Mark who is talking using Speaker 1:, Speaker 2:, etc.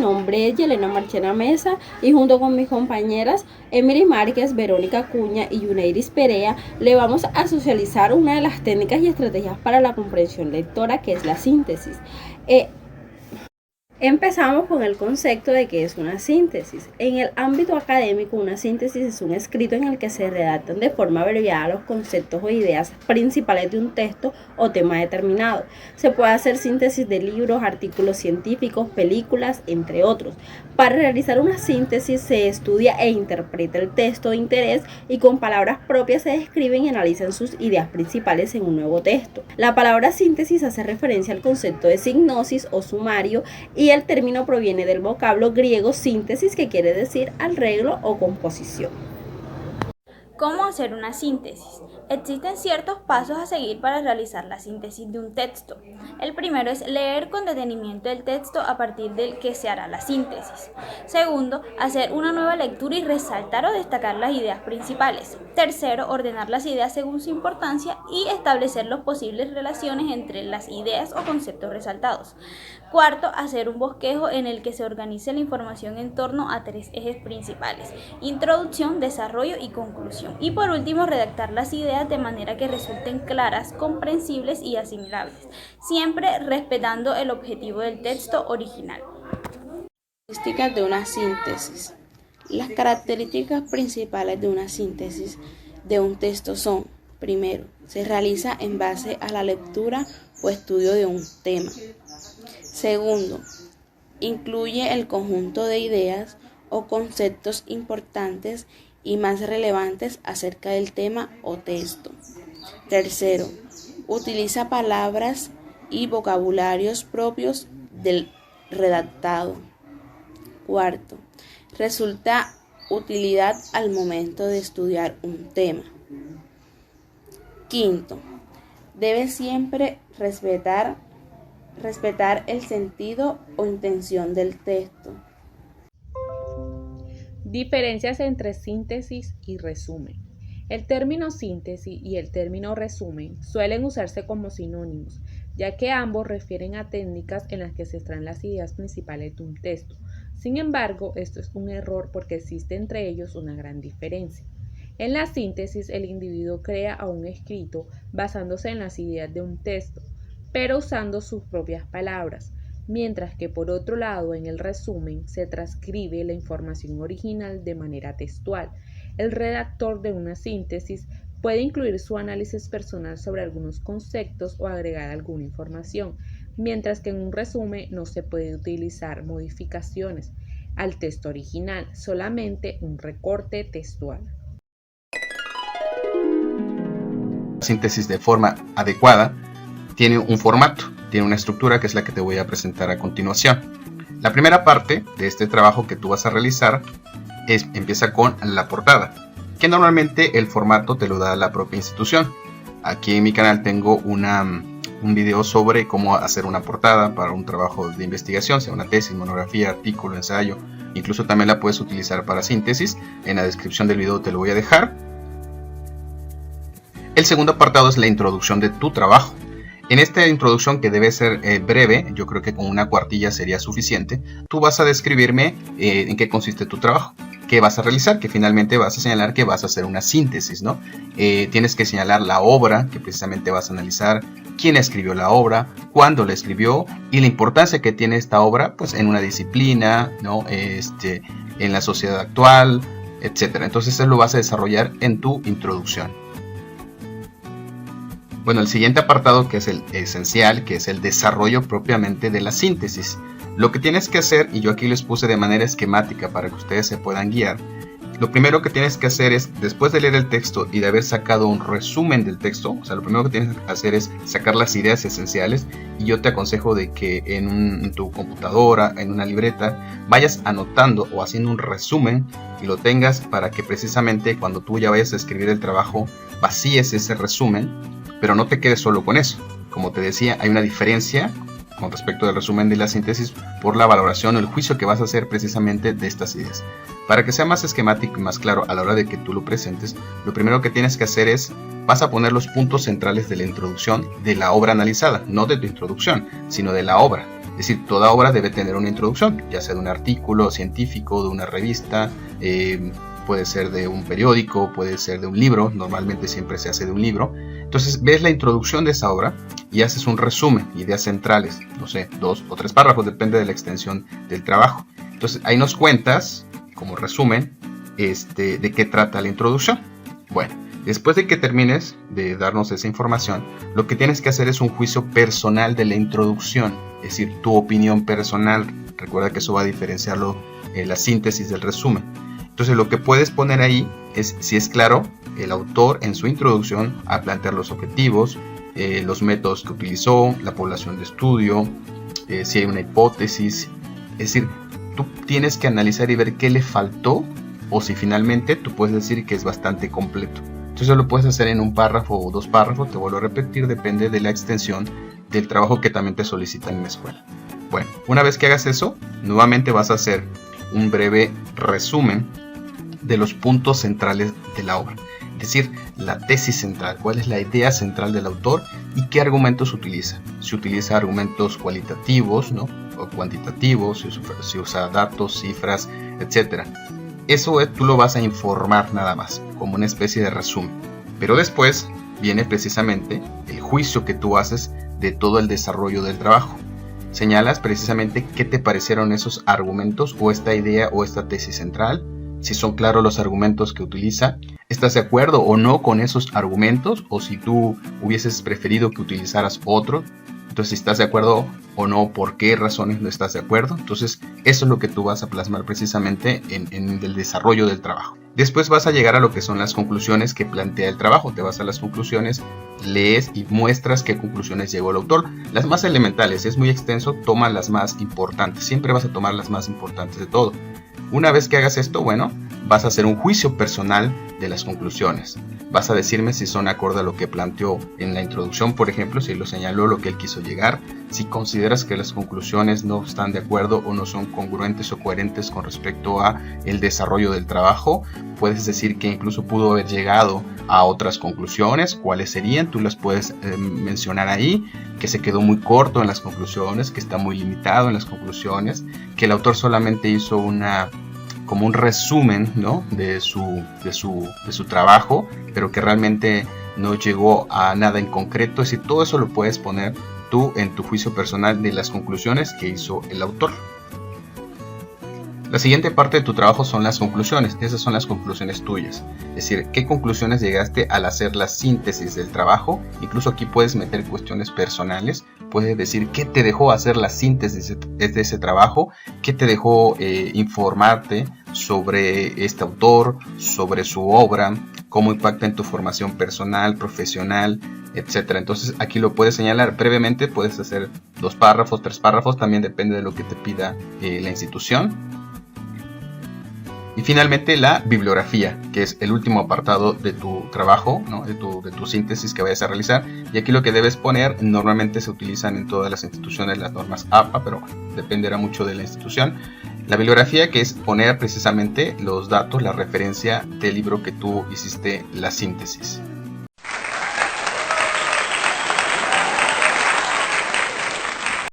Speaker 1: nombre es Yelena Marchena Mesa y junto con mis compañeras Emily Márquez, Verónica Cuña y Yuneiris Perea le vamos a socializar una de las técnicas y estrategias para la comprensión lectora, que es la síntesis. Empezamos con el concepto de qué es una síntesis. En el ámbito académico, una síntesis es un escrito en el que se redactan de forma abreviada los conceptos o ideas principales de un texto o tema determinado. Se puede hacer síntesis de libros, artículos científicos, películas, entre otros. Para realizar una síntesis se estudia e interpreta el texto de interés y con palabras propias se describen y analizan sus ideas principales en un nuevo texto. La palabra síntesis hace referencia al concepto de signosis o sumario y el término proviene del vocablo griego síntesis, que quiere decir arreglo o composición.
Speaker 2: ¿Cómo hacer una síntesis? Existen ciertos pasos a seguir para realizar la síntesis de un texto. El primero es leer con detenimiento el texto a partir del que se hará la síntesis. Segundo, hacer una nueva lectura y resaltar o destacar las ideas principales. Tercero, ordenar las ideas según su importancia y establecer las posibles relaciones entre las ideas o conceptos resaltados. Cuarto, hacer un bosquejo en el que se organice la información en torno a tres ejes principales: introducción, desarrollo y conclusión. Y por último, redactar las ideas de manera que resulten claras, comprensibles y asimilables, siempre respetando el objetivo del texto original.
Speaker 3: Características de una síntesis. Las características principales de una síntesis de un texto son: primero, se realiza en base a la lectura o estudio de un tema. Segundo, incluye el conjunto de ideas o conceptos importantes y más relevantes acerca del tema o texto. Tercero, utiliza palabras y vocabularios propios del redactado. Cuarto, resulta utilidad al momento de estudiar un tema. Quinto, debe siempre respetar el sentido o intención del texto.
Speaker 4: Diferencias entre síntesis y resumen. El término síntesis y el término resumen suelen usarse como sinónimos, ya que ambos refieren a técnicas en las que se extraen las ideas principales de un texto. Sin embargo, esto es un error porque existe entre ellos una gran diferencia. En la síntesis, el individuo crea un escrito basándose en las ideas de un texto, pero usando sus propias palabras, mientras que por otro lado en el resumen se transcribe la información original de manera textual. El redactor de una síntesis puede incluir su análisis personal sobre algunos conceptos o agregar alguna información, mientras que en un resumen no se puede utilizar modificaciones al texto original, solamente un recorte textual.
Speaker 5: Síntesis de forma adecuada tiene un formato, tiene una estructura que es la que te voy a presentar a continuación. La primera parte de este trabajo que tú vas a realizar empieza con la portada, que normalmente el formato te lo da la propia institución. Aquí en mi canal tengo un video sobre cómo hacer una portada para un trabajo de investigación, sea una tesis, monografía, artículo, ensayo. Incluso también la puedes utilizar para síntesis. En la descripción del video te lo voy a dejar. El segundo apartado es la introducción de tu trabajo. En esta introducción, que debe ser breve, yo creo que con una cuartilla sería suficiente, tú vas a describirme en qué consiste tu trabajo, qué vas a realizar, que finalmente vas a señalar que vas a hacer una síntesis, ¿no? Tienes que señalar la obra que precisamente vas a analizar, quién escribió la obra, cuándo la escribió y la importancia que tiene esta obra pues, en una disciplina, ¿no? En la sociedad actual, etc. Entonces eso lo vas a desarrollar en tu introducción. Bueno, el siguiente apartado, que es el esencial, que es el desarrollo propiamente de la síntesis. Lo que tienes que hacer, y yo aquí les puse de manera esquemática para que ustedes se puedan guiar, lo primero que tienes que hacer es, después de leer el texto y de haber sacado un resumen del texto, o sea, lo primero que tienes que hacer es sacar las ideas esenciales, y yo te aconsejo de que en tu computadora, en una libreta, vayas anotando o haciendo un resumen y lo tengas para que precisamente cuando tú ya vayas a escribir el trabajo, vacíes ese resumen, pero no te quedes solo con eso. Como te decía, hay una diferencia con respecto del resumen de la síntesis por la valoración o el juicio que vas a hacer precisamente de estas ideas. Para que sea más esquemático y más claro a la hora de que tú lo presentes, lo primero que tienes que hacer es, vas a poner los puntos centrales de la introducción de la obra analizada, no de tu introducción, sino de la obra. Es decir, toda obra debe tener una introducción, ya sea de un artículo científico, de una revista, puede ser de un periódico, puede ser de un libro, normalmente siempre se hace de un libro. Entonces ves la introducción de esa obra y haces un resumen, ideas centrales, no sé, 2 o 3 párrafos, depende de la extensión del trabajo. Entonces ahí nos cuentas, como resumen, de qué trata la introducción. Bueno, después de que termines de darnos esa información, lo que tienes que hacer es un juicio personal de la introducción, es decir, tu opinión personal. Recuerda que eso va a diferenciarlo la síntesis del resumen. Entonces lo que puedes poner ahí es si es claro el autor en su introducción a plantear los objetivos, los métodos que utilizó, la población de estudio, si hay una hipótesis. Es decir, tú tienes que analizar y ver qué le faltó, o si finalmente tú puedes decir que es bastante completo. Entonces lo puedes hacer en un párrafo o 2 párrafos, te vuelvo a repetir, depende de la extensión del trabajo que también te solicitan en la escuela. Bueno, una vez que hagas eso, nuevamente vas a hacer un breve resumen de los puntos centrales de la obra, es decir, la tesis central, cuál es la idea central del autor y qué argumentos utiliza. Si utiliza argumentos cualitativos, ¿no?, o cuantitativos, si usa datos, cifras, etc. Eso tú lo vas a informar nada más, como una especie de resumen. Pero después viene precisamente el juicio que tú haces de todo el desarrollo del trabajo. Señalas precisamente qué te parecieron esos argumentos o esta idea o esta tesis central, si son claros los argumentos que utiliza, ¿estás de acuerdo o no con esos argumentos? O si tú hubieses preferido que utilizaras otro, entonces si estás de acuerdo o no, por qué razones no estás de acuerdo. Entonces eso es lo que tú vas a plasmar precisamente en el desarrollo del trabajo. Después vas a llegar a lo que son las conclusiones que plantea el trabajo. Te vas a las conclusiones, lees y muestras qué conclusiones llegó el autor. Las más elementales, es muy extenso, toma las más importantes. Siempre vas a tomar las más importantes de todo. Una vez que hagas esto, bueno, vas a hacer un juicio personal de las conclusiones. Vas a decirme si son acorde a lo que planteó en la introducción, por ejemplo, si lo señaló, lo que él quiso llegar. Si consideras que las conclusiones no están de acuerdo o no son congruentes o coherentes con respecto a el desarrollo del trabajo, puedes decir que incluso pudo haber llegado a otras conclusiones. ¿Cuáles serían? Tú las puedes mencionar ahí, que se quedó muy corto en las conclusiones, que está muy limitado en las conclusiones, que el autor solamente hizo como un resumen, ¿no?, de su trabajo, pero que realmente no llegó a nada en concreto. Es decir, todo eso lo puedes poner tú en tu juicio personal de las conclusiones que hizo el autor. La siguiente parte de tu trabajo son las conclusiones. Esas son las conclusiones tuyas. Es decir, qué conclusiones llegaste al hacer la síntesis del trabajo. Incluso aquí puedes meter cuestiones personales. Puedes decir qué te dejó hacer la síntesis de ese trabajo, qué te dejó informarte sobre este autor, sobre su obra, cómo impacta en tu formación personal, profesional, etc. Entonces aquí lo puedes señalar brevemente. Puedes hacer 2 párrafos, 3 párrafos, también depende de lo que te pida la institución. Y finalmente la bibliografía, que es el último apartado de tu trabajo, ¿no?, de tu síntesis que vayas a realizar. Y aquí lo que debes poner, normalmente se utilizan en todas las instituciones las normas APA, pero dependerá mucho de la institución. La bibliografía, que es poner precisamente los datos, la referencia del libro que tú hiciste la síntesis.